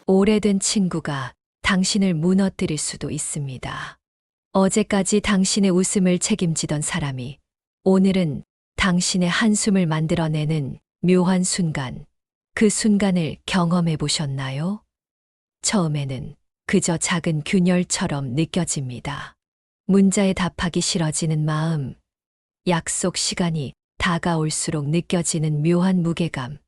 오래된 친구가 당신을 무너뜨릴 수도 있습니다. 어제까지 당신의 웃음을 책임지던 사람이 오늘은 당신의 한숨을 만들어내는 묘한 순간, 그 순간을 경험해 보셨나요? 처음에는 그저 작은 균열처럼 느껴집니다. 문자에 답하기 싫어지는 마음, 약속 시간이 다가올수록 느껴지는 묘한 무게감,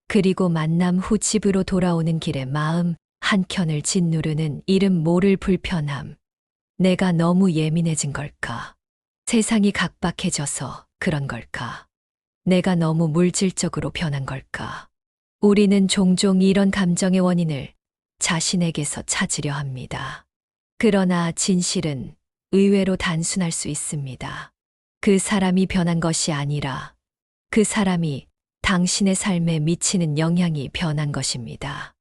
그리고 만남 후 집으로 돌아오는 길에 마음 한켠을 짓누르는 이름 모를 불편함. 내가 너무 예민해진 걸까? 세상이 각박해져서 그런 걸까? 내가 너무 물질적으로 변한 걸까? 우리는 종종 이런 감정의 원인을 자신에게서 찾으려 합니다. 그러나 진실은 의외로 단순할 수 있습니다. 그 사람이 변한 것이 아니라 그 사람이 당신의 삶에 미치는 영향이 변한 것입니다.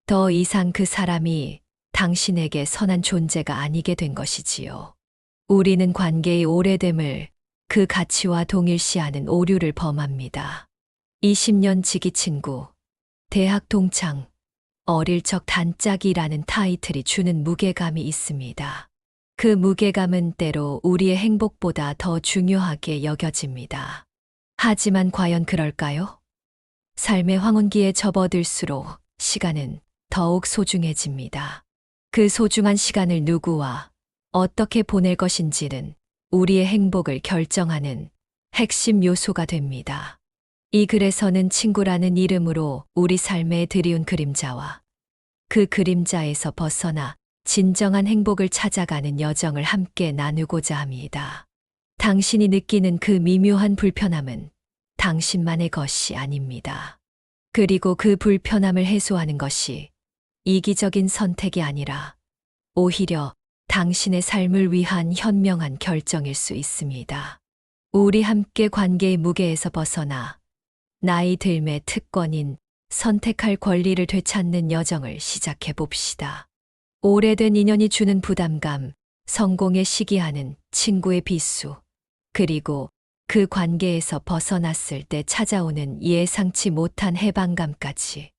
더 이상 그 사람이 당신에게 선한 존재가 아니게 된 것이지요. 우리는 관계의 오래됨을 그 가치와 동일시하는 오류를 범합니다. 20년 지기 친구, 대학 동창, 어릴 적 단짝이라는 타이틀이 주는 무게감이 있습니다. 그 무게감은 때로 우리의 행복보다 더 중요하게 여겨집니다. 하지만 과연 그럴까요? 삶의 황혼기에 접어들수록 시간은 더욱 소중해집니다. 그 소중한 시간을 누구와 어떻게 보낼 것인지는 우리의 행복을 결정하는 핵심 요소가 됩니다. 이 글에서는 친구라는 이름으로 우리 삶에 드리운 그림자와 그 그림자에서 벗어나 진정한 행복을 찾아가는 여정을 함께 나누고자 합니다. 당신이 느끼는 그 미묘한 불편함은 당신만의 것이 아닙니다. 그리고 그 불편함을 해소하는 것이 이기적인 선택이 아니라 오히려 당신의 삶을 위한 현명한 결정일 수 있습니다. 우리 함께 관계의 무게에서 벗어나 나이 들매 특권인 선택할 권리를 되찾는 여정을 시작해 봅시다. 오래된 인연이 주는 부담감, 성공에 시기하는 친구의 비수, 그리고 그 관계에서 벗어났을 때 찾아오는 예상치 못한 해방감까지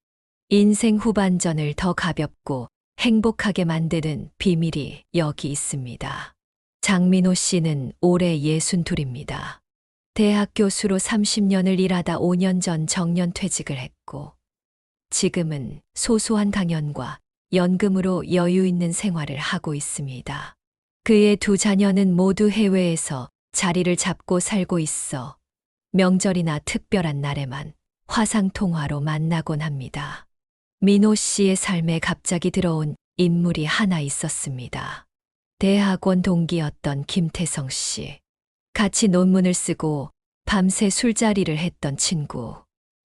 인생 후반전을 더 가볍고 행복하게 만드는 비밀이 여기 있습니다. 장민호 씨는 올해 62입니다. 대학 교수로 30년을 일하다 5년 전 정년 퇴직을 했고 지금은 소소한 강연과 연금으로 여유 있는 생활을 하고 있습니다. 그의 두 자녀는 모두 해외에서 자리를 잡고 살고 있어 명절이나 특별한 날에만 화상통화로 만나곤 합니다. 민호 씨의 삶에 갑자기 들어온 인물이 하나 있었습니다. 대학원 동기였던 김태성 씨. 같이 논문을 쓰고 밤새 술자리를 했던 친구.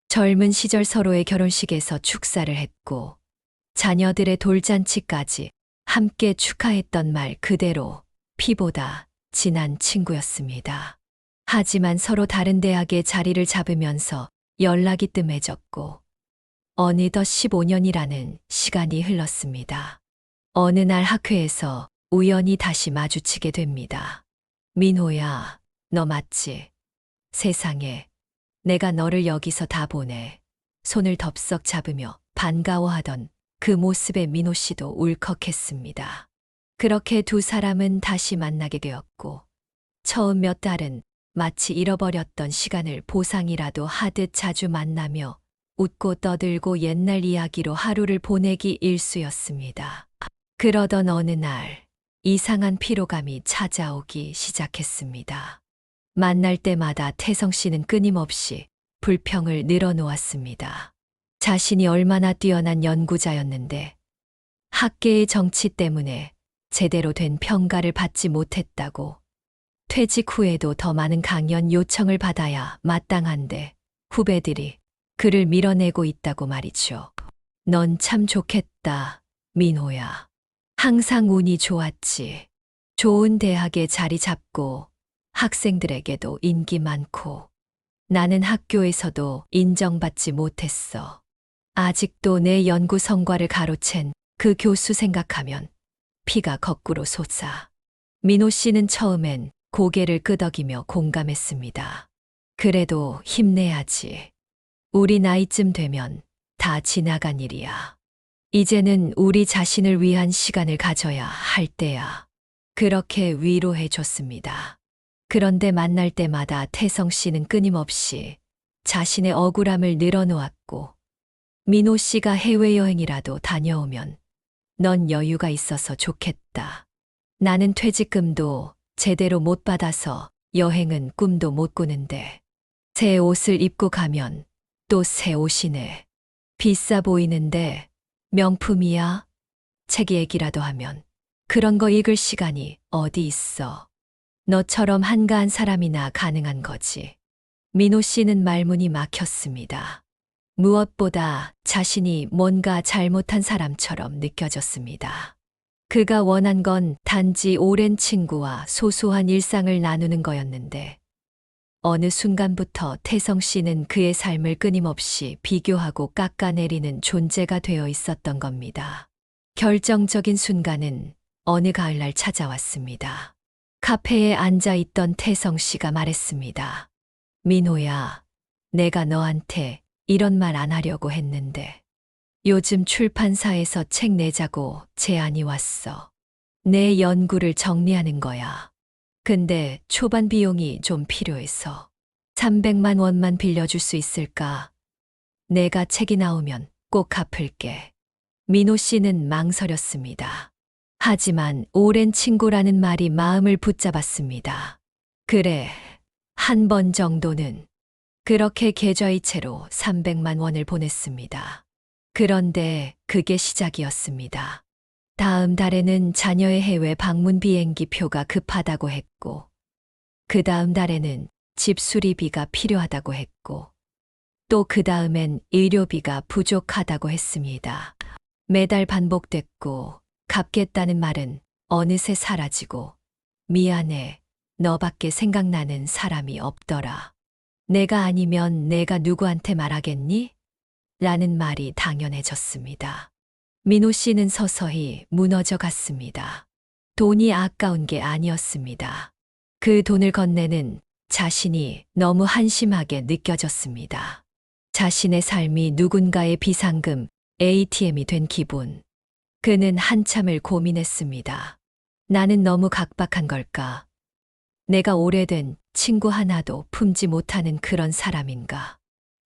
젊은 시절 서로의 결혼식에서 축사를 했고 자녀들의 돌잔치까지 함께 축하했던 말 그대로 피보다 진한 친구였습니다. 하지만 서로 다른 대학에 자리를 잡으면서 연락이 뜸해졌고 어느덧 15년이라는 시간이 흘렀습니다. 어느 날 학회에서 우연히 다시 마주치게 됩니다. 민호야, 너 맞지? 세상에, 내가 너를 여기서 다 보내. 손을 덥석 잡으며 반가워하던 그 모습에 민호 씨도 울컥했습니다. 그렇게 두 사람은 다시 만나게 되었고 처음 몇 달은 마치 잃어버렸던 시간을 보상이라도 하듯 자주 만나며 웃고 떠들고 옛날 이야기로 하루를 보내기 일쑤였습니다. 그러던 어느 날 이상한 피로감이 찾아오기 시작했습니다. 만날 때마다 태성 씨는 끊임없이 불평을 늘어놓았습니다. 자신이 얼마나 뛰어난 연구자였는데 학계의 정치 때문에 제대로 된 평가를 받지 못했다고, 퇴직 후에도 더 많은 강연 요청을 받아야 마땅한데 후배들이 그를 밀어내고 있다고 말이죠. 넌 참 좋겠다, 민호야. 항상 운이 좋았지. 좋은 대학에 자리 잡고 학생들에게도 인기 많고 나는 학교에서도 인정받지 못했어. 아직도 내 연구 성과를 가로챈 그 교수 생각하면 피가 거꾸로 솟아. 민호 씨는 처음엔 고개를 끄덕이며 공감했습니다. 그래도 힘내야지. 우리 나이쯤 되면 다 지나간 일이야. 이제는 우리 자신을 위한 시간을 가져야 할 때야. 그렇게 위로해 줬습니다. 그런데 만날 때마다 태성 씨는 끊임없이 자신의 억울함을 늘어놓았고, 민호 씨가 해외여행이라도 다녀오면 넌 여유가 있어서 좋겠다. 나는 퇴직금도 제대로 못 받아서 여행은 꿈도 못 꾸는데 새 옷을 입고 가면 또 새 옷이네. 비싸 보이는데 명품이야? 책 얘기라도 하면 그런 거 읽을 시간이 어디 있어. 너처럼 한가한 사람이나 가능한 거지. 민호 씨는 말문이 막혔습니다. 무엇보다 자신이 뭔가 잘못한 사람처럼 느껴졌습니다. 그가 원한 건 단지 오랜 친구와 소소한 일상을 나누는 거였는데, 어느 순간부터 태성 씨는 그의 삶을 끊임없이 비교하고 깎아내리는 존재가 되어 있었던 겁니다. 결정적인 순간은 어느 가을날 찾아왔습니다. 카페에 앉아 있던 태성 씨가 말했습니다. 민호야, 내가 너한테 이런 말 안 하려고 했는데 요즘 출판사에서 책 내자고 제안이 왔어. 내 연구를 정리하는 거야. 근데 초반 비용이 좀 필요해서 300만 원만 빌려줄 수 있을까? 내가 책이 나오면 꼭 갚을게. 민호 씨는 망설였습니다. 하지만 오랜 친구라는 말이 마음을 붙잡았습니다. 그래, 한 번 정도는. 그렇게 계좌이체로 300만 원을 보냈습니다. 그런데 그게 시작이었습니다. 다음 달에는 자녀의 해외 방문 비행기 표가 급하다고 했고, 그 다음 달에는 집 수리비가 필요하다고 했고, 또 그 다음엔 의료비가 부족하다고 했습니다. 매달 반복됐고, 갚겠다는 말은 어느새 사라지고, 미안해, 너밖에 생각나는 사람이 없더라. 내가 아니면 내가 누구한테 말하겠니? 라는 말이 당연해졌습니다. 민호 씨는 서서히 무너져 갔습니다. 돈이 아까운 게 아니었습니다. 그 돈을 건네는 자신이 너무 한심하게 느껴졌습니다. 자신의 삶이 누군가의 비상금 ATM이 된 기분. 그는 한참을 고민했습니다. 나는 너무 각박한 걸까? 내가 오래된 친구 하나도 품지 못하는 그런 사람인가?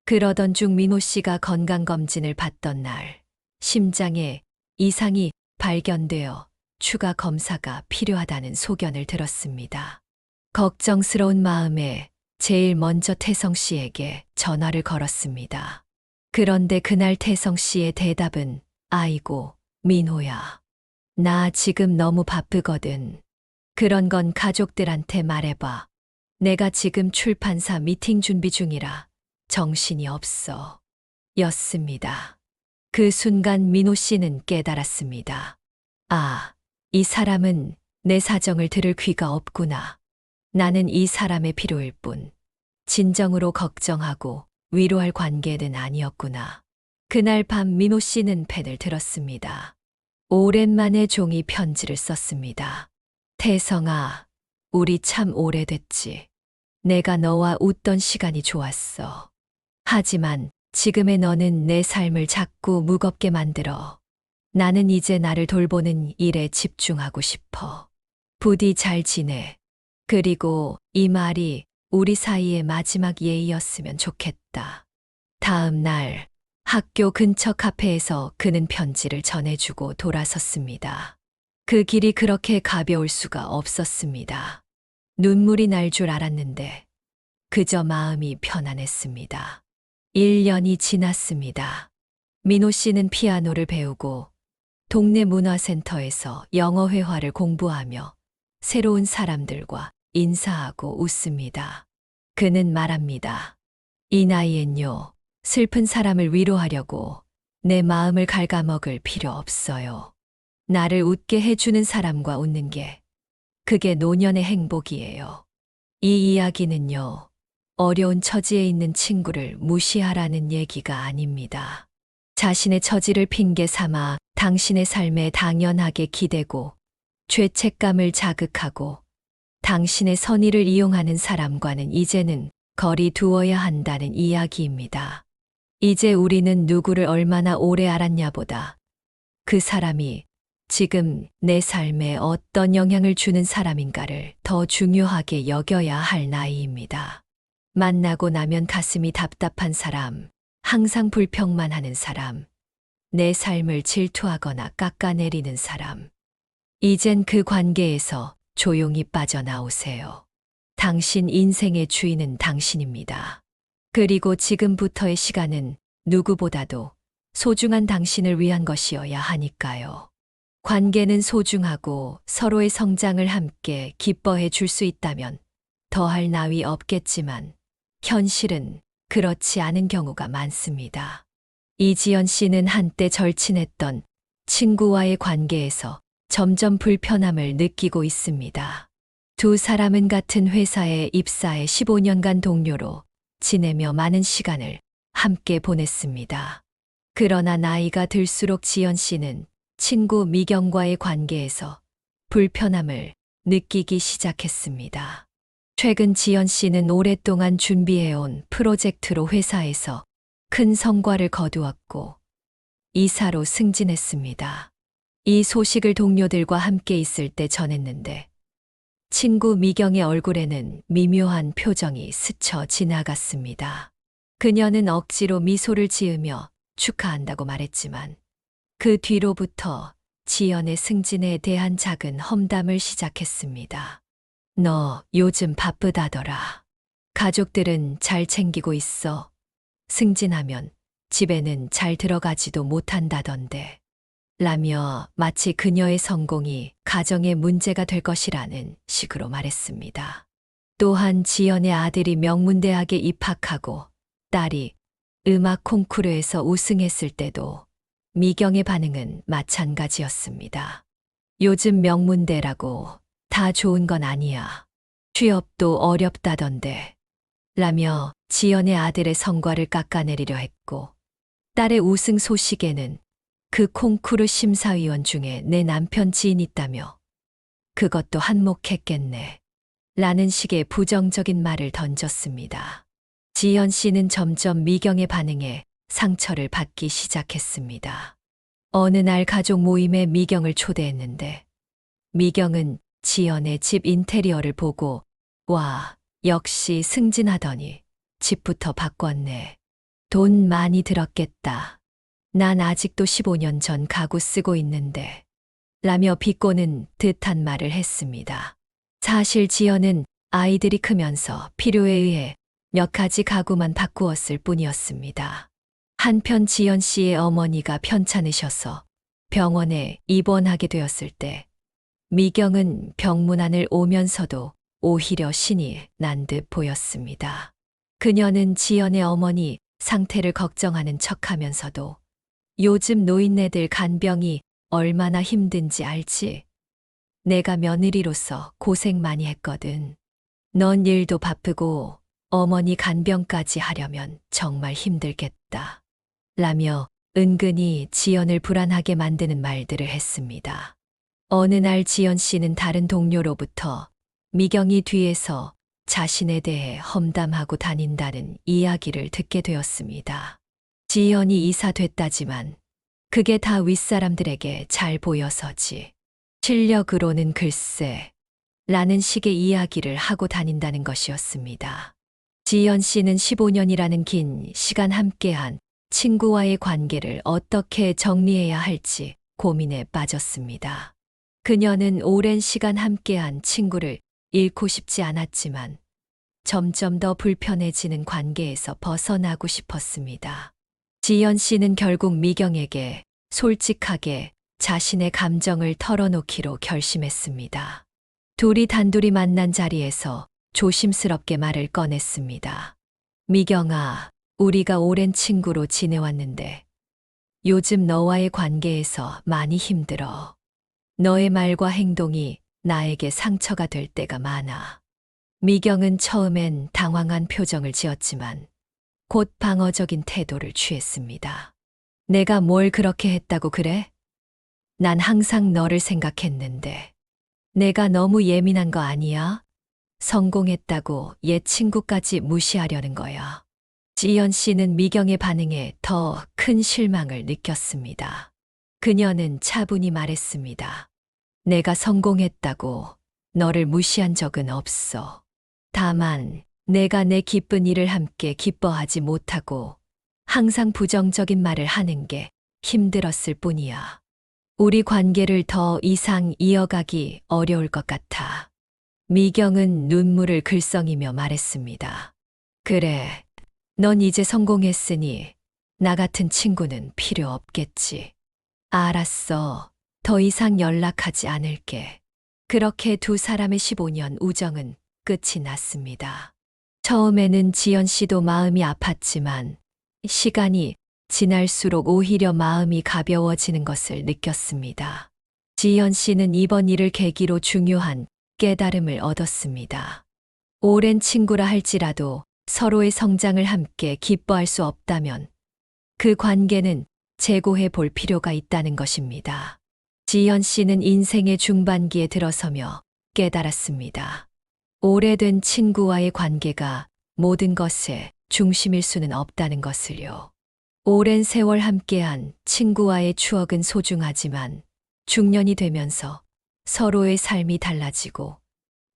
그러던 중 민호 씨가 건강검진을 받던 날, 심장에 이상이 발견되어 추가 검사가 필요하다는 소견을 들었습니다. 걱정스러운 마음에 제일 먼저 태성 씨에게 전화를 걸었습니다. 그런데 그날 태성 씨의 대답은 아이고, 민호야. 나 지금 너무 바쁘거든. 그런 건 가족들한테 말해봐. 내가 지금 출판사 미팅 준비 중이라 정신이 없어. 였습니다. 그 순간 민호 씨는 깨달았습니다. 아, 이 사람은 내 사정을 들을 귀가 없구나. 나는 이 사람의 필요일 뿐, 진정으로 걱정하고 위로할 관계는 아니었구나. 그날 밤 민호 씨는 펜을 들었습니다. 오랜만에 종이 편지를 썼습니다. 태성아, 우리 참 오래됐지. 내가 너와 웃던 시간이 좋았어. 하지만 지금의 너는 내 삶을 자꾸 무겁게 만들어. 나는 이제 나를 돌보는 일에 집중하고 싶어. 부디 잘 지내. 그리고 이 말이 우리 사이의 마지막 예의였으면 좋겠다. 다음 날 학교 근처 카페에서 그는 편지를 전해주고 돌아섰습니다. 그 길이 그렇게 가벼울 수가 없었습니다. 눈물이 날 줄 알았는데 그저 마음이 편안했습니다. 1년이 지났습니다. 민호 씨는 피아노를 배우고 동네 문화센터에서 영어 회화를 공부하며 새로운 사람들과 인사하고 웃습니다. 그는 말합니다. 이 나이엔요, 슬픈 사람을 위로하려고 내 마음을 갉아먹을 필요 없어요. 나를 웃게 해주는 사람과 웃는 게 그게 노년의 행복이에요. 이 이야기는요, 어려운 처지에 있는 친구를 무시하라는 얘기가 아닙니다. 자신의 처지를 핑계 삼아 당신의 삶에 당연하게 기대고 죄책감을 자극하고 당신의 선의를 이용하는 사람과는 이제는 거리 두어야 한다는 이야기입니다. 이제 우리는 누구를 얼마나 오래 알았냐보다 그 사람이 지금 내 삶에 어떤 영향을 주는 사람인가를 더 중요하게 여겨야 할 나이입니다. 만나고 나면 가슴이 답답한 사람, 항상 불평만 하는 사람, 내 삶을 질투하거나 깎아내리는 사람. 이젠 그 관계에서 조용히 빠져나오세요. 당신 인생의 주인은 당신입니다. 그리고 지금부터의 시간은 누구보다도 소중한 당신을 위한 것이어야 하니까요. 관계는 소중하고 서로의 성장을 함께 기뻐해 줄 수 있다면 더할 나위 없겠지만 현실은 그렇지 않은 경우가 많습니다. 이지연 씨는 한때 절친했던 친구와의 관계에서 점점 불편함을 느끼고 있습니다. 두 사람은 같은 회사에 입사해 15년간 동료로 지내며 많은 시간을 함께 보냈습니다. 그러나 나이가 들수록 지연 씨는 친구 미경과의 관계에서 불편함을 느끼기 시작했습니다. 최근 지연 씨는 오랫동안 준비해온 프로젝트로 회사에서 큰 성과를 거두었고 이사로 승진했습니다. 이 소식을 동료들과 함께 있을 때 전했는데 친구 미경의 얼굴에는 미묘한 표정이 스쳐 지나갔습니다. 그녀는 억지로 미소를 지으며 축하한다고 말했지만 그 뒤로부터 지연의 승진에 대한 작은 험담을 시작했습니다. 너 요즘 바쁘다더라. 가족들은 잘 챙기고 있어. 승진하면 집에는 잘 들어가지도 못한다던데. 라며 마치 그녀의 성공이 가정의 문제가 될 것이라는 식으로 말했습니다. 또한 지연의 아들이 명문대학에 입학하고 딸이 음악 콩쿠르에서 우승했을 때도 미경의 반응은 마찬가지였습니다. 요즘 명문대라고 다 좋은 건 아니야. 취업도 어렵다던데. 라며 지연의 아들의 성과를 깎아내리려 했고 딸의 우승 소식에는 그 콩쿠르 심사위원 중에 내 남편 지인 있다며 그것도 한몫했겠네. 라는 식의 부정적인 말을 던졌습니다. 지연 씨는 점점 미경의 반응에 상처를 받기 시작했습니다. 어느 날 가족 모임에 미경을 초대했는데 미경은 지연의 집 인테리어를 보고 와, 역시 승진하더니 집부터 바꿨네. 돈 많이 들었겠다. 난 아직도 15년 전 가구 쓰고 있는데. 라며 비꼬는 듯한 말을 했습니다. 사실 지연은 아이들이 크면서 필요에 의해 몇 가지 가구만 바꾸었을 뿐이었습니다. 한편 지연 씨의 어머니가 편찮으셔서 병원에 입원하게 되었을 때 미경은 병문안을 오면서도 오히려 신이 난 듯 보였습니다. 그녀는 지연의 어머니 상태를 걱정하는 척하면서도 요즘 노인네들 간병이 얼마나 힘든지 알지? 내가 며느리로서 고생 많이 했거든. 넌 일도 바쁘고 어머니 간병까지 하려면 정말 힘들겠다. 라며 은근히 지연을 불안하게 만드는 말들을 했습니다. 어느 날 지연 씨는 다른 동료로부터 미경이 뒤에서 자신에 대해 험담하고 다닌다는 이야기를 듣게 되었습니다. 지연이 이사됐다지만 그게 다 윗사람들에게 잘 보여서지. 실력으로는 글쎄, 라는 식의 이야기를 하고 다닌다는 것이었습니다. 지연 씨는 15년이라는 긴 시간 함께한 친구와의 관계를 어떻게 정리해야 할지 고민에 빠졌습니다. 그녀는 오랜 시간 함께한 친구를 잃고 싶지 않았지만 점점 더 불편해지는 관계에서 벗어나고 싶었습니다. 지연 씨는 결국 미경에게 솔직하게 자신의 감정을 털어놓기로 결심했습니다. 둘이 단둘이 만난 자리에서 조심스럽게 말을 꺼냈습니다. 미경아, 우리가 오랜 친구로 지내왔는데 요즘 너와의 관계에서 많이 힘들어. 너의 말과 행동이 나에게 상처가 될 때가 많아. 미경은 처음엔 당황한 표정을 지었지만 곧 방어적인 태도를 취했습니다. 내가 뭘 그렇게 했다고 그래? 난 항상 너를 생각했는데. 내가 너무 예민한 거 아니야? 성공했다고 옛 친구까지 무시하려는 거야. 지연 씨는 미경의 반응에 더 큰 실망을 느꼈습니다. 그녀는 차분히 말했습니다. 내가 성공했다고 너를 무시한 적은 없어. 다만 내가 내 기쁜 일을 함께 기뻐하지 못하고 항상 부정적인 말을 하는 게 힘들었을 뿐이야. 우리 관계를 더 이상 이어가기 어려울 것 같아. 미경은 눈물을 글썽이며 말했습니다. 그래, 넌 이제 성공했으니 나 같은 친구는 필요 없겠지. 알았어. 더 이상 연락하지 않을게. 그렇게 두 사람의 15년 우정은 끝이 났습니다. 처음에는 지연 씨도 마음이 아팠지만 시간이 지날수록 오히려 마음이 가벼워지는 것을 느꼈습니다. 지연 씨는 이번 일을 계기로 중요한 깨달음을 얻었습니다. 오랜 친구라 할지라도 서로의 성장을 함께 기뻐할 수 없다면 그 관계는 재고해 볼 필요가 있다는 것입니다. 지연 씨는 인생의 중반기에 들어서며 깨달았습니다. 오래된 친구와의 관계가 모든 것의 중심일 수는 없다는 것을요. 오랜 세월 함께한 친구와의 추억은 소중하지만 중년이 되면서 서로의 삶이 달라지고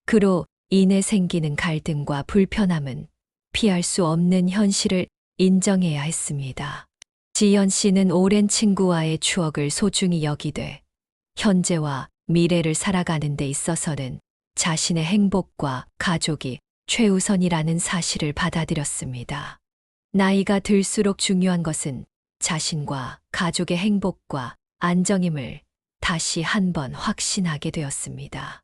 그로 인해 생기는 갈등과 불편함은 피할 수 없는 현실을 인정해야 했습니다. 지연 씨는 오랜 친구와의 추억을 소중히 여기되 현재와 미래를 살아가는 데 있어서는 자신의 행복과 가족이 최우선이라는 사실을 받아들였습니다. 나이가 들수록 중요한 것은 자신과 가족의 행복과 안정임을 다시 한번 확신하게 되었습니다.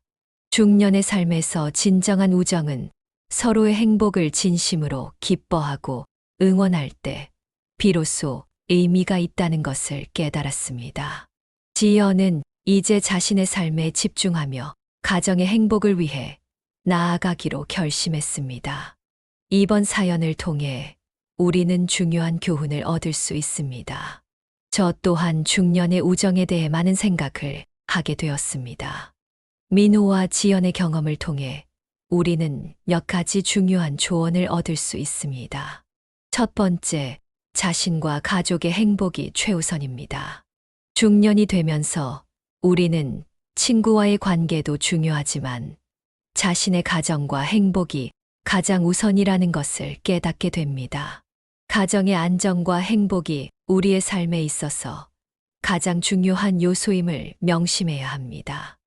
중년의 삶에서 진정한 우정은 서로의 행복을 진심으로 기뻐하고 응원할 때 비로소 의미가 있다는 것을 깨달았습니다. 지연은 이제 자신의 삶에 집중하며 가정의 행복을 위해 나아가기로 결심했습니다. 이번 사연을 통해 우리는 중요한 교훈을 얻을 수 있습니다. 저 또한 중년의 우정에 대해 많은 생각을 하게 되었습니다. 민호와 지연의 경험을 통해 우리는 몇 가지 중요한 조언을 얻을 수 있습니다. 첫 번째, 자신과 가족의 행복이 최우선입니다. 중년이 되면서 우리는 친구와의 관계도 중요하지만 자신의 가정과 행복이 가장 우선이라는 것을 깨닫게 됩니다. 가정의 안정과 행복이 우리의 삶에 있어서 가장 중요한 요소임을 명심해야 합니다.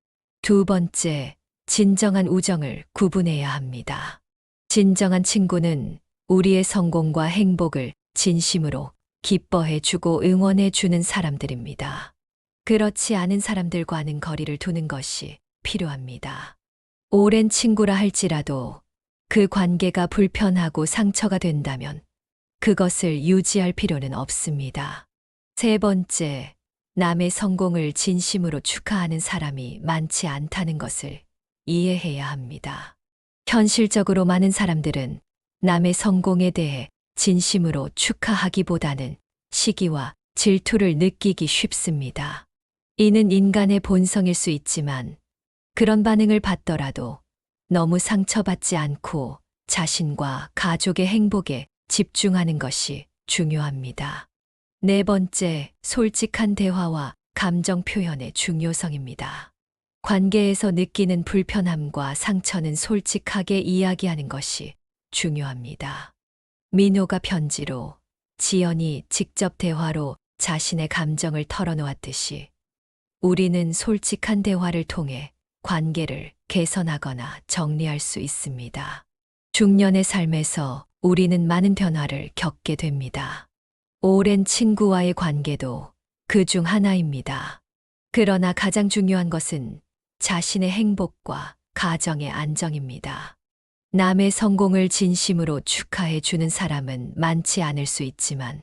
두 번째, 진정한 우정을 구분해야 합니다. 진정한 친구는 우리의 성공과 행복을 진심으로 기뻐해 주고 응원해 주는 사람들입니다. 그렇지 않은 사람들과는 거리를 두는 것이 필요합니다. 오랜 친구라 할지라도 그 관계가 불편하고 상처가 된다면 그것을 유지할 필요는 없습니다. 세 번째, 남의 성공을 진심으로 축하하는 사람이 많지 않다는 것을 이해해야 합니다. 현실적으로 많은 사람들은 남의 성공에 대해 진심으로 축하하기보다는 시기와 질투를 느끼기 쉽습니다. 이는 인간의 본성일 수 있지만 그런 반응을 받더라도 너무 상처받지 않고 자신과 가족의 행복에 집중하는 것이 중요합니다. 네 번째, 솔직한 대화와 감정 표현의 중요성입니다. 관계에서 느끼는 불편함과 상처는 솔직하게 이야기하는 것이 중요합니다. 민호가 편지로, 지연이 직접 대화로 자신의 감정을 털어놓았듯이 우리는 솔직한 대화를 통해 관계를 개선하거나 정리할 수 있습니다. 중년의 삶에서 우리는 많은 변화를 겪게 됩니다. 오랜 친구와의 관계도 그 중 하나입니다. 그러나 가장 중요한 것은 자신의 행복과 가정의 안정입니다. 남의 성공을 진심으로 축하해 주는 사람은 많지 않을 수 있지만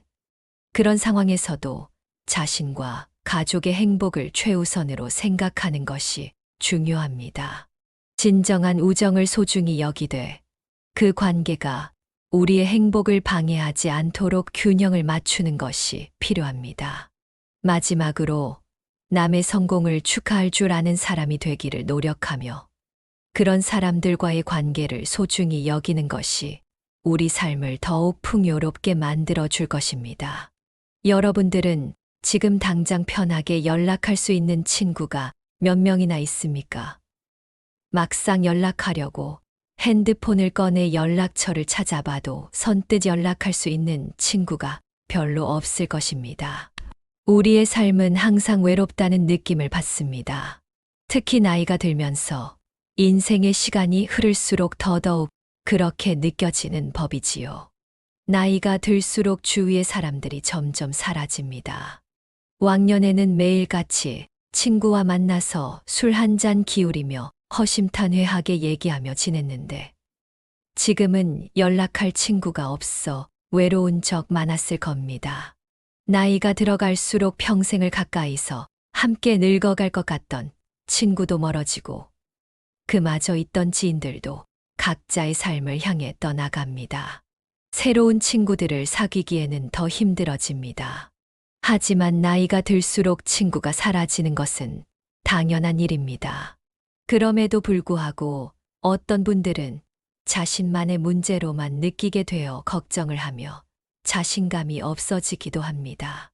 그런 상황에서도 자신과 가족의 행복을 최우선으로 생각하는 것이 중요합니다. 진정한 우정을 소중히 여기되 그 관계가 우리의 행복을 방해하지 않도록 균형을 맞추는 것이 필요합니다. 마지막으로 남의 성공을 축하할 줄 아는 사람이 되기를 노력하며 그런 사람들과의 관계를 소중히 여기는 것이 우리 삶을 더욱 풍요롭게 만들어 줄 것입니다. 여러분들은 지금 당장 편하게 연락할 수 있는 친구가 몇 명이나 있습니까? 막상 연락하려고 핸드폰을 꺼내 연락처를 찾아봐도 선뜻 연락할 수 있는 친구가 별로 없을 것입니다. 우리의 삶은 항상 외롭다는 느낌을 받습니다. 특히 나이가 들면서 인생의 시간이 흐를수록 더더욱 그렇게 느껴지는 법이지요. 나이가 들수록 주위의 사람들이 점점 사라집니다. 왕년에는 매일같이 친구와 만나서 술 한 잔 기울이며 허심탄회하게 얘기하며 지냈는데 지금은 연락할 친구가 없어 외로운 적 많았을 겁니다. 나이가 들어갈수록 평생을 가까이서 함께 늙어갈 것 같던 친구도 멀어지고 그마저 있던 지인들도 각자의 삶을 향해 떠나갑니다. 새로운 친구들을 사귀기에는 더 힘들어집니다. 하지만 나이가 들수록 친구가 사라지는 것은 당연한 일입니다. 그럼에도 불구하고 어떤 분들은 자신만의 문제로만 느끼게 되어 걱정을 하며 자신감이 없어지기도 합니다.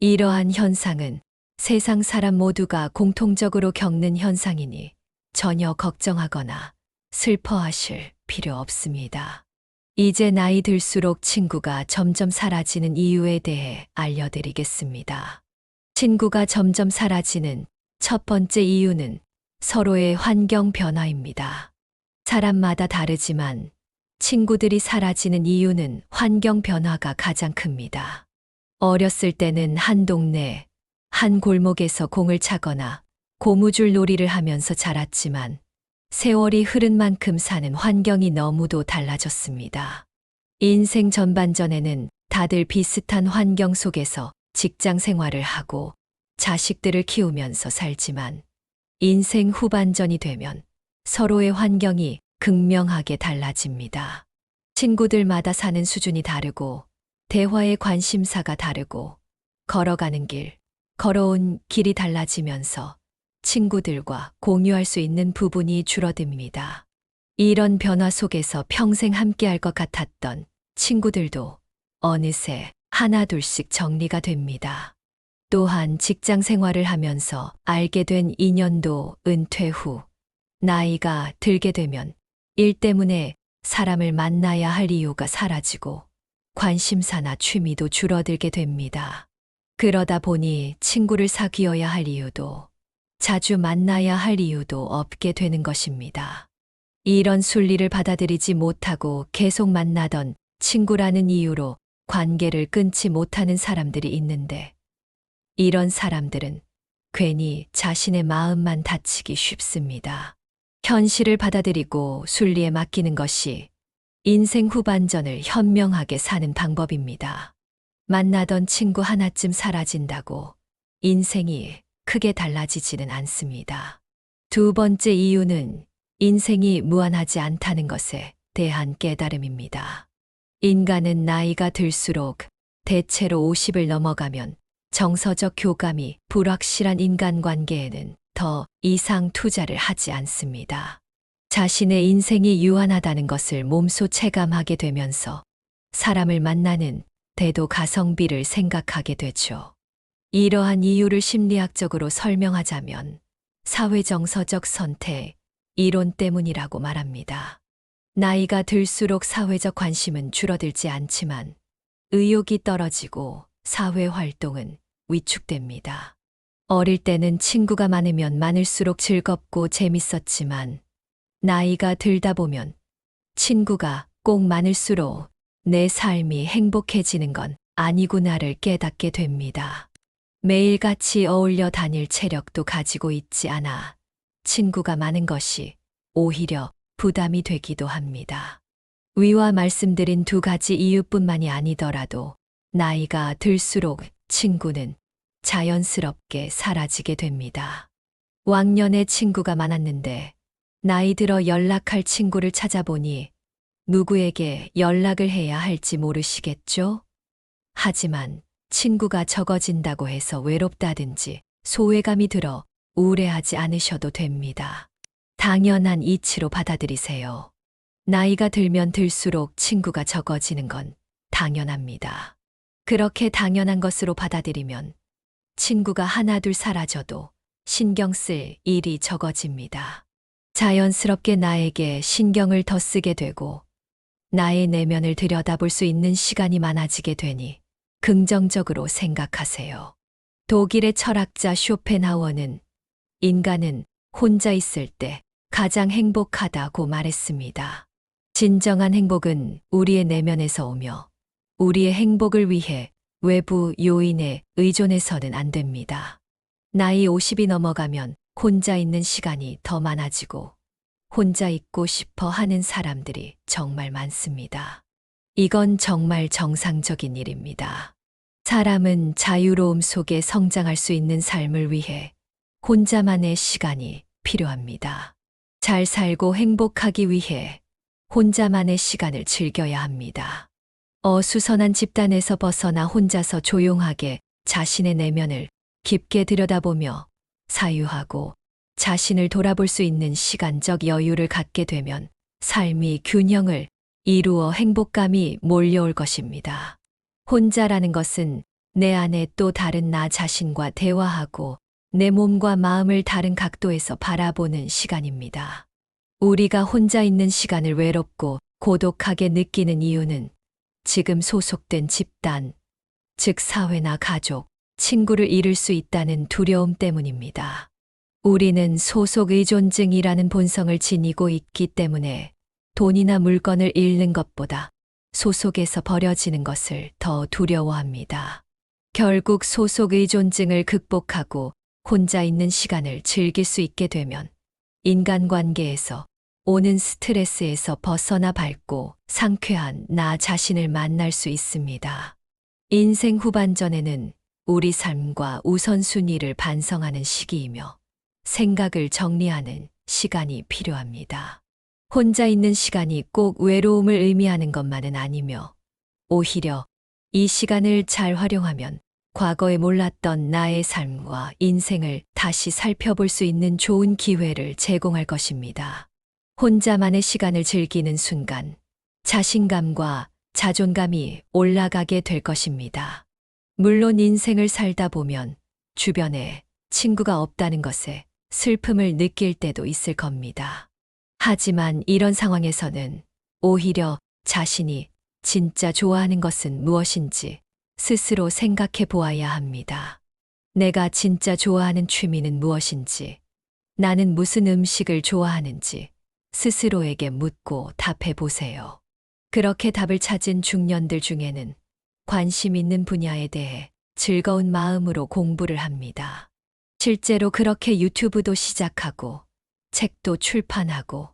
이러한 현상은 세상 사람 모두가 공통적으로 겪는 현상이니 전혀 걱정하거나 슬퍼하실 필요 없습니다. 이제 나이 들수록 친구가 점점 사라지는 이유에 대해 알려드리겠습니다. 친구가 점점 사라지는 첫 번째 이유는 서로의 환경 변화입니다. 사람마다 다르지만 친구들이 사라지는 이유는 환경 변화가 가장 큽니다. 어렸을 때는 한 동네, 한 골목에서 공을 차거나 고무줄 놀이를 하면서 자랐지만 세월이 흐른 만큼 사는 환경이 너무도 달라졌습니다. 인생 전반전에는 다들 비슷한 환경 속에서 직장 생활을 하고 자식들을 키우면서 살지만 인생 후반전이 되면 서로의 환경이 극명하게 달라집니다. 친구들마다 사는 수준이 다르고 대화의 관심사가 다르고 걸어가는 길, 걸어온 길이 달라지면서 친구들과 공유할 수 있는 부분이 줄어듭니다. 이런 변화 속에서 평생 함께할 것 같았던 친구들도 어느새 하나둘씩 정리가 됩니다. 또한 직장 생활을 하면서 알게 된 인연도 은퇴 후 나이가 들게 되면 일 때문에 사람을 만나야 할 이유가 사라지고 관심사나 취미도 줄어들게 됩니다. 그러다 보니 친구를 사귀어야 할 이유도 자주 만나야 할 이유도 없게 되는 것입니다. 이런 순리를 받아들이지 못하고 계속 만나던 친구라는 이유로 관계를 끊지 못하는 사람들이 있는데 이런 사람들은 괜히 자신의 마음만 다치기 쉽습니다. 현실을 받아들이고 순리에 맡기는 것이 인생 후반전을 현명하게 사는 방법입니다. 만나던 친구 하나쯤 사라진다고 인생이 크게 달라지지는 않습니다. 두 번째 이유는 인생이 무한하지 않다는 것에 대한 깨달음입니다. 인간은 나이가 들수록 대체로 50을 넘어가면 정서적 교감이 불확실한 인간관계에는 더 이상 투자를 하지 않습니다. 자신의 인생이 유한하다는 것을 몸소 체감하게 되면서 사람을 만나는 대도 가성비를 생각하게 되죠. 이러한 이유를 심리학적으로 설명하자면 사회정서적 선택, 이론 때문이라고 말합니다. 나이가 들수록 사회적 관심은 줄어들지 않지만 의욕이 떨어지고 사회활동은 위축됩니다. 어릴 때는 친구가 많으면 많을수록 즐겁고 재밌었지만 나이가 들다 보면 친구가 꼭 많을수록 내 삶이 행복해지는 건 아니구나를 깨닫게 됩니다. 매일같이 어울려 다닐 체력도 가지고 있지 않아 친구가 많은 것이 오히려 부담이 되기도 합니다. 위와 말씀드린 두 가지 이유뿐만이 아니더라도 나이가 들수록 친구는 자연스럽게 사라지게 됩니다. 왕년에 친구가 많았는데 나이 들어 연락할 친구를 찾아보니 누구에게 연락을 해야 할지 모르시겠죠? 하지만 친구가 적어진다고 해서 외롭다든지 소외감이 들어 우울해하지 않으셔도 됩니다. 당연한 이치로 받아들이세요. 나이가 들면 들수록 친구가 적어지는 건 당연합니다. 그렇게 당연한 것으로 받아들이면 친구가 하나둘 사라져도 신경 쓸 일이 적어집니다. 자연스럽게 나에게 신경을 더 쓰게 되고 나의 내면을 들여다볼 수 있는 시간이 많아지게 되니 긍정적으로 생각하세요. 독일의 철학자 쇼펜하우어는 인간은 혼자 있을 때 가장 행복하다고 말했습니다. 진정한 행복은 우리의 내면에서 오며 우리의 행복을 위해 외부 요인에 의존해서는 안 됩니다. 나이 50이 넘어가면 혼자 있는 시간이 더 많아지고 혼자 있고 싶어 하는 사람들이 정말 많습니다. 이건 정말 정상적인 일입니다. 사람은 자유로움 속에 성장할 수 있는 삶을 위해 혼자만의 시간이 필요합니다. 잘 살고 행복하기 위해 혼자만의 시간을 즐겨야 합니다. 어수선한 집단에서 벗어나 혼자서 조용하게 자신의 내면을 깊게 들여다보며 사유하고 자신을 돌아볼 수 있는 시간적 여유를 갖게 되면 삶이 균형을 이루어 행복감이 몰려올 것입니다. 혼자라는 것은 내 안에 또 다른 나 자신과 대화하고 내 몸과 마음을 다른 각도에서 바라보는 시간입니다. 우리가 혼자 있는 시간을 외롭고 고독하게 느끼는 이유는 지금 소속된 집단, 즉 사회나 가족, 친구를 잃을 수 있다는 두려움 때문입니다. 우리는 소속 의존증이라는 본성을 지니고 있기 때문에 돈이나 물건을 잃는 것보다 소속에서 버려지는 것을 더 두려워합니다. 결국 소속 의존증을 극복하고 혼자 있는 시간을 즐길 수 있게 되면 인간관계에서 오는 스트레스에서 벗어나 밝고 상쾌한 나 자신을 만날 수 있습니다. 인생 후반전에는 우리 삶과 우선순위를 반성하는 시기이며 생각을 정리하는 시간이 필요합니다. 혼자 있는 시간이 꼭 외로움을 의미하는 것만은 아니며 오히려 이 시간을 잘 활용하면 과거에 몰랐던 나의 삶과 인생을 다시 살펴볼 수 있는 좋은 기회를 제공할 것입니다. 혼자만의 시간을 즐기는 순간 자신감과 자존감이 올라가게 될 것입니다. 물론 인생을 살다 보면 주변에 친구가 없다는 것에 슬픔을 느낄 때도 있을 겁니다. 하지만 이런 상황에서는 오히려 자신이 진짜 좋아하는 것은 무엇인지 스스로 생각해 보아야 합니다. 내가 진짜 좋아하는 취미는 무엇인지, 나는 무슨 음식을 좋아하는지 스스로에게 묻고 답해 보세요. 그렇게 답을 찾은 중년들 중에는 관심 있는 분야에 대해 즐거운 마음으로 공부를 합니다. 실제로 그렇게 유튜브도 시작하고 책도 출판하고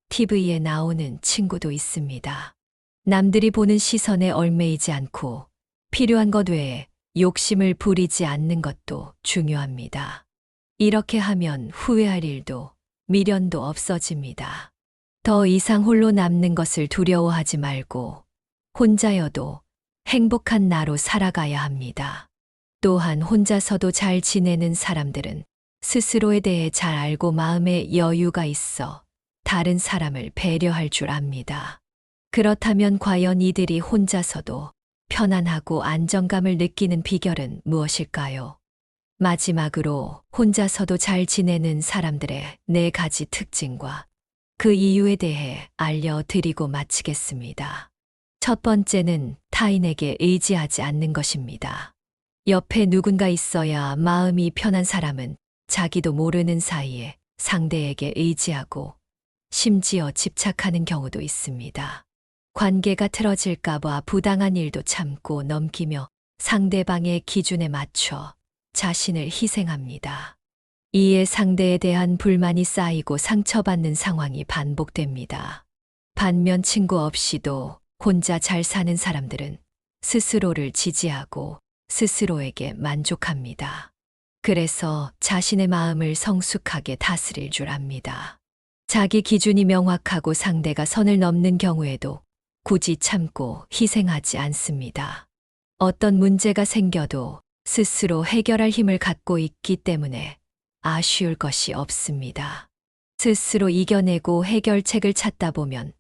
TV에 나오는 친구도 있습니다. 남들이 보는 시선에 얽매이지 않고 필요한 것 외에 욕심을 부리지 않는 것도 중요합니다. 이렇게 하면 후회할 일도 미련도 없어집니다. 더 이상 홀로 남는 것을 두려워하지 말고 혼자여도 행복한 나로 살아가야 합니다. 또한 혼자서도 잘 지내는 사람들은 스스로에 대해 잘 알고 마음에 여유가 있어 다른 사람을 배려할 줄 압니다. 그렇다면 과연 이들이 혼자서도 편안하고 안정감을 느끼는 비결은 무엇일까요? 마지막으로 혼자서도 잘 지내는 사람들의 4가지 특징과 그 이유에 대해 알려드리고 마치겠습니다. 첫 번째는 타인에게 의지하지 않는 것입니다. 옆에 누군가 있어야 마음이 편한 사람은 자기도 모르는 사이에 상대에게 의지하고 심지어 집착하는 경우도 있습니다. 관계가 틀어질까봐 부당한 일도 참고 넘기며 상대방의 기준에 맞춰 자신을 희생합니다. 이에 상대에 대한 불만이 쌓이고 상처받는 상황이 반복됩니다. 반면 친구 없이도 혼자 잘 사는 사람들은 스스로를 지지하고 스스로에게 만족합니다. 그래서 자신의 마음을 성숙하게 다스릴 줄 압니다. 자기 기준이 명확하고 상대가 선을 넘는 경우에도 굳이 참고 희생하지 않습니다. 어떤 문제가 생겨도 스스로 해결할 힘을 갖고 있기 때문에 아쉬울 것이 없습니다. 스스로 이겨내고 해결책을 찾다 보면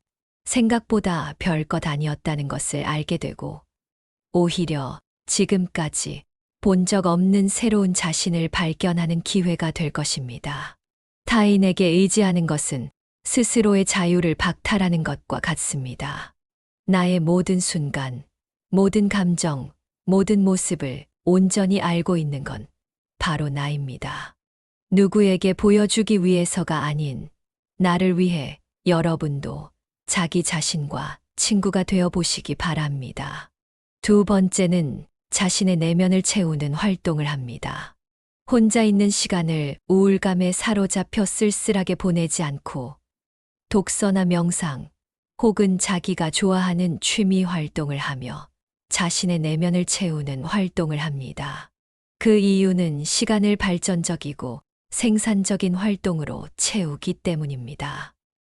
생각보다 별것 아니었다는 것을 알게 되고 오히려 지금까지 본 적 없는 새로운 자신을 발견하는 기회가 될 것입니다. 타인에게 의지하는 것은 스스로의 자유를 박탈하는 것과 같습니다. 나의 모든 순간, 모든 감정, 모든 모습을 온전히 알고 있는 건 바로 나입니다. 누구에게 보여주기 위해서가 아닌 나를 위해 여러분도 자기 자신과 친구가 되어 보시기 바랍니다. 두 번째는 자신의 내면을 채우는 활동을 합니다. 혼자 있는 시간을 우울감에 사로잡혀 쓸쓸하게 보내지 않고 독서나 명상 혹은 자기가 좋아하는 취미 활동을 하며 자신의 내면을 채우는 활동을 합니다. 그 이유는 시간을 발전적이고 생산적인 활동으로 채우기 때문입니다.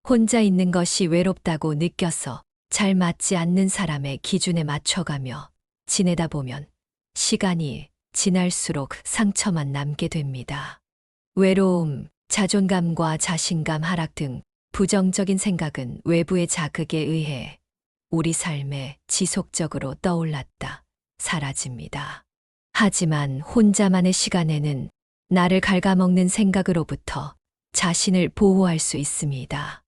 혼자 있는 것이 외롭다고 느껴서 잘 맞지 않는 사람의 기준에 맞춰가며 지내다 보면 시간이 지날수록 상처만 남게 됩니다. 외로움, 자존감과 자신감 하락 등 부정적인 생각은 외부의 자극에 의해 우리 삶에 지속적으로 떠올랐다 사라집니다. 하지만 혼자만의 시간에는 나를 갉아먹는 생각으로부터 자신을 보호할 수 있습니다.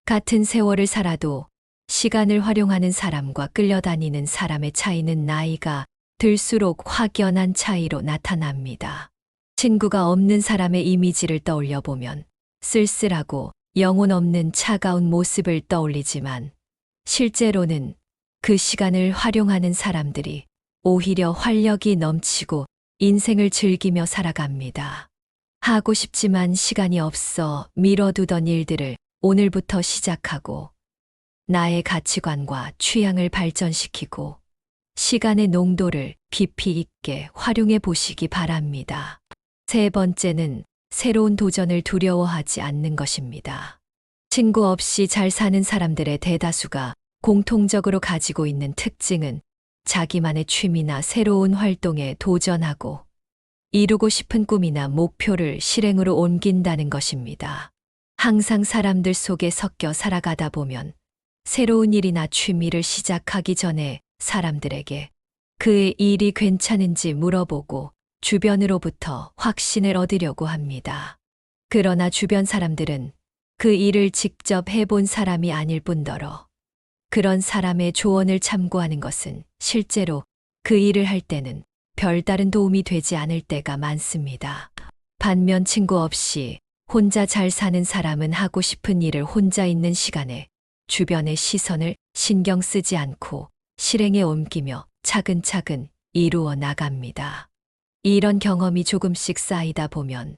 같은 세월을 살아도 시간을 활용하는 사람과 끌려다니는 사람의 차이는 나이가 들수록 확연한 차이로 나타납니다. 친구가 없는 사람의 이미지를 떠올려 보면 쓸쓸하고 영혼 없는 차가운 모습을 떠올리지만 실제로는 그 시간을 활용하는 사람들이 오히려 활력이 넘치고 인생을 즐기며 살아갑니다. 하고 싶지만 시간이 없어 미뤄두던 일들을 오늘부터 시작하고 나의 가치관과 취향을 발전시키고 시간의 농도를 깊이 있게 활용해 보시기 바랍니다. 세 번째는 새로운 도전을 두려워하지 않는 것입니다. 친구 없이 잘 사는 사람들의 대다수가 공통적으로 가지고 있는 특징은 자기만의 취미나 새로운 활동에 도전하고 이루고 싶은 꿈이나 목표를 실행으로 옮긴다는 것입니다. 항상 사람들 속에 섞여 살아가다 보면 새로운 일이나 취미를 시작하기 전에 사람들에게 그의 일이 괜찮은지 물어보고 주변으로부터 확신을 얻으려고 합니다. 그러나 주변 사람들은 그 일을 직접 해본 사람이 아닐 뿐더러 그런 사람의 조언을 참고하는 것은 실제로 그 일을 할 때는 별다른 도움이 되지 않을 때가 많습니다. 반면 친구 없이 혼자 잘 사는 사람은 하고 싶은 일을 혼자 있는 시간에 주변의 시선을 신경 쓰지 않고 실행에 옮기며 차근차근 이루어 나갑니다. 이런 경험이 조금씩 쌓이다 보면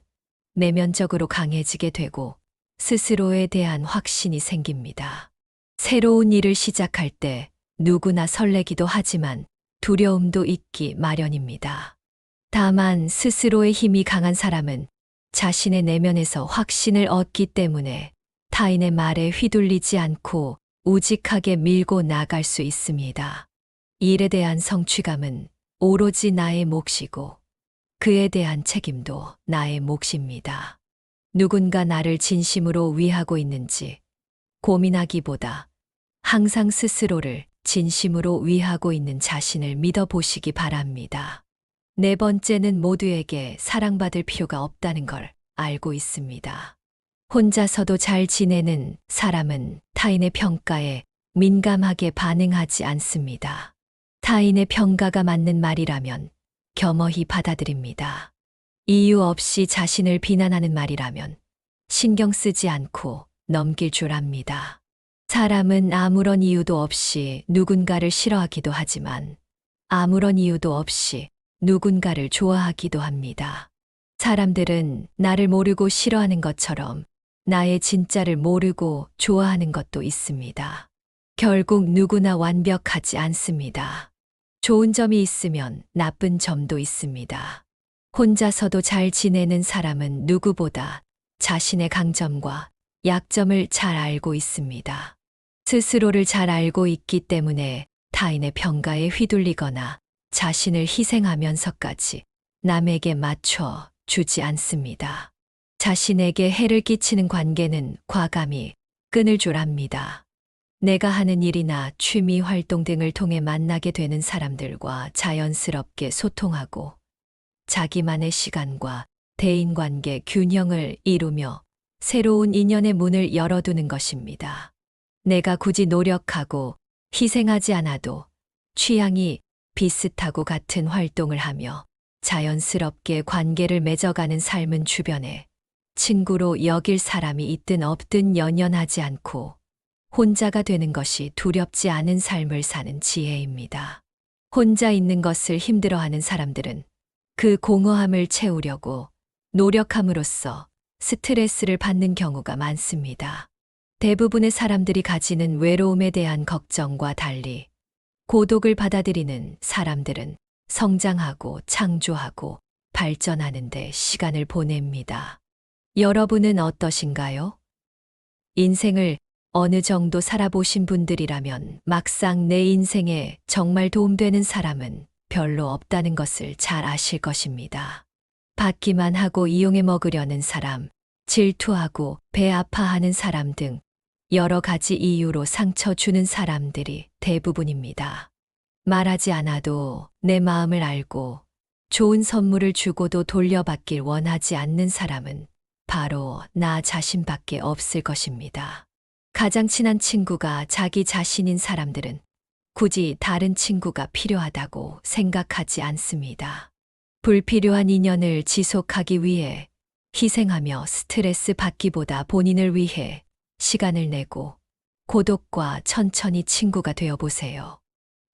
내면적으로 강해지게 되고 스스로에 대한 확신이 생깁니다. 새로운 일을 시작할 때 누구나 설레기도 하지만 두려움도 있기 마련입니다. 다만 스스로의 힘이 강한 사람은 자신의 내면에서 확신을 얻기 때문에 타인의 말에 휘둘리지 않고 우직하게 밀고 나갈 수 있습니다. 일에 대한 성취감은 오로지 나의 몫이고 그에 대한 책임도 나의 몫입니다. 누군가 나를 진심으로 위하고 있는지 고민하기보다 항상 스스로를 진심으로 위하고 있는 자신을 믿어보시기 바랍니다. 네 번째는 모두에게 사랑받을 필요가 없다는 걸 알고 있습니다. 혼자서도 잘 지내는 사람은 타인의 평가에 민감하게 반응하지 않습니다. 타인의 평가가 맞는 말이라면 겸허히 받아들입니다. 이유 없이 자신을 비난하는 말이라면 신경 쓰지 않고 넘길 줄 압니다. 사람은 아무런 이유도 없이 누군가를 싫어하기도 하지만 아무런 이유도 없이 누군가를 좋아하기도 합니다. 사람들은 나를 모르고 싫어하는 것처럼 나의 진짜를 모르고 좋아하는 것도 있습니다. 결국 누구나 완벽하지 않습니다. 좋은 점이 있으면 나쁜 점도 있습니다. 혼자서도 잘 지내는 사람은 누구보다 자신의 강점과 약점을 잘 알고 있습니다. 스스로를 잘 알고 있기 때문에 타인의 평가에 휘둘리거나 자신을 희생하면서까지 남에게 맞춰 주지 않습니다. 자신에게 해를 끼치는 관계는 과감히 끊을 줄 압니다. 내가 하는 일이나 취미 활동 등을 통해 만나게 되는 사람들과 자연스럽게 소통하고 자기만의 시간과 대인관계 균형을 이루며 새로운 인연의 문을 열어두는 것입니다. 내가 굳이 노력하고 희생하지 않아도 취향이 비슷하고 같은 활동을 하며 자연스럽게 관계를 맺어가는 삶은 주변에 친구로 여길 사람이 있든 없든 연연하지 않고 혼자가 되는 것이 두렵지 않은 삶을 사는 지혜입니다. 혼자 있는 것을 힘들어하는 사람들은 그 공허함을 채우려고 노력함으로써 스트레스를 받는 경우가 많습니다. 대부분의 사람들이 가지는 외로움에 대한 걱정과 달리 고독을 받아들이는 사람들은 성장하고 창조하고 발전하는 데 시간을 보냅니다. 여러분은 어떠신가요? 인생을 어느 정도 살아보신 분들이라면 막상 내 인생에 정말 도움되는 사람은 별로 없다는 것을 잘 아실 것입니다. 받기만 하고 이용해 먹으려는 사람, 질투하고 배 아파하는 사람 등 여러 가지 이유로 상처 주는 사람들이 대부분입니다. 말하지 않아도 내 마음을 알고 좋은 선물을 주고도 돌려받길 원하지 않는 사람은 바로 나 자신밖에 없을 것입니다. 가장 친한 친구가 자기 자신인 사람들은 굳이 다른 친구가 필요하다고 생각하지 않습니다. 불필요한 인연을 지속하기 위해 희생하며 스트레스 받기보다 본인을 위해 시간을 내고 고독과 천천히 친구가 되어 보세요.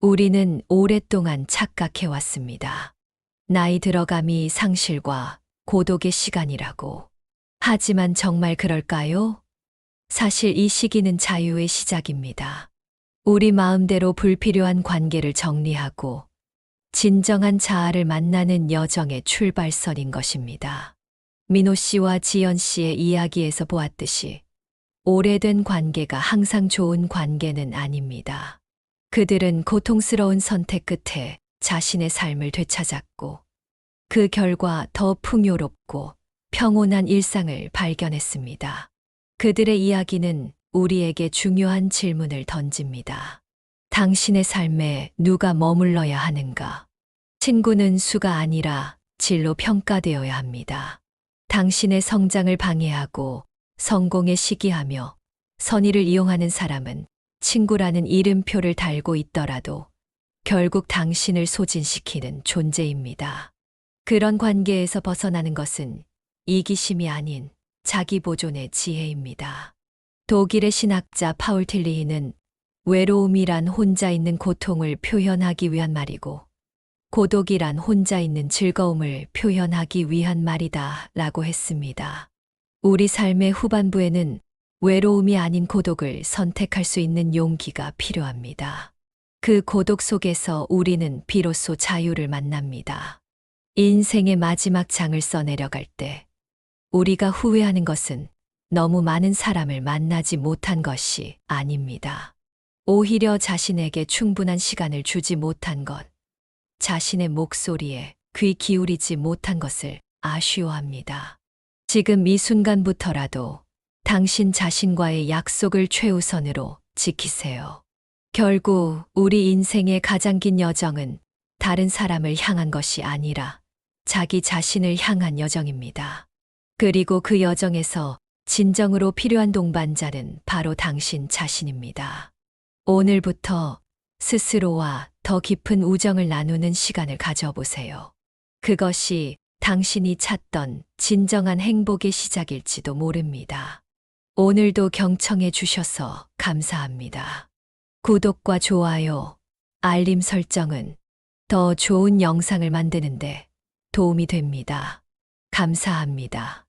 우리는 오랫동안 착각해왔습니다. 나이 들어감이 상실과 고독의 시간이라고. 하지만 정말 그럴까요? 사실 이 시기는 자유의 시작입니다. 우리 마음대로 불필요한 관계를 정리하고 진정한 자아를 만나는 여정의 출발선인 것입니다. 민호 씨와 지연 씨의 이야기에서 보았듯이 오래된 관계가 항상 좋은 관계는 아닙니다. 그들은 고통스러운 선택 끝에 자신의 삶을 되찾았고 그 결과 더 풍요롭고 평온한 일상을 발견했습니다. 그들의 이야기는 우리에게 중요한 질문을 던집니다. 당신의 삶에 누가 머물러야 하는가? 친구는 수가 아니라 질로 평가되어야 합니다. 당신의 성장을 방해하고 성공에 시기하며 선의를 이용하는 사람은 친구라는 이름표를 달고 있더라도 결국 당신을 소진시키는 존재입니다. 그런 관계에서 벗어나는 것은 이기심이 아닌 자기 보존의 지혜입니다. 독일의 신학자 파울 틸리히는 외로움이란 혼자 있는 고통을 표현하기 위한 말이고 고독이란 혼자 있는 즐거움을 표현하기 위한 말이다 라고 했습니다. 우리 삶의 후반부에는 외로움이 아닌 고독을 선택할 수 있는 용기가 필요합니다. 그 고독 속에서 우리는 비로소 자유를 만납니다. 인생의 마지막 장을 써내려갈 때 우리가 후회하는 것은 너무 많은 사람을 만나지 못한 것이 아닙니다. 오히려 자신에게 충분한 시간을 주지 못한 것, 자신의 목소리에 귀 기울이지 못한 것을 아쉬워합니다. 지금 이 순간부터라도 당신 자신과의 약속을 최우선으로 지키세요. 결국 우리 인생의 가장 긴 여정은 다른 사람을 향한 것이 아니라 자기 자신을 향한 여정입니다. 그리고 그 여정에서 진정으로 필요한 동반자는 바로 당신 자신입니다. 오늘부터 스스로와 더 깊은 우정을 나누는 시간을 가져보세요. 그것이 당신이 찾던 진정한 행복의 시작일지도 모릅니다. 오늘도 경청해 주셔서 감사합니다. 구독과 좋아요, 알림 설정은 더 좋은 영상을 만드는데 도움이 됩니다. 감사합니다.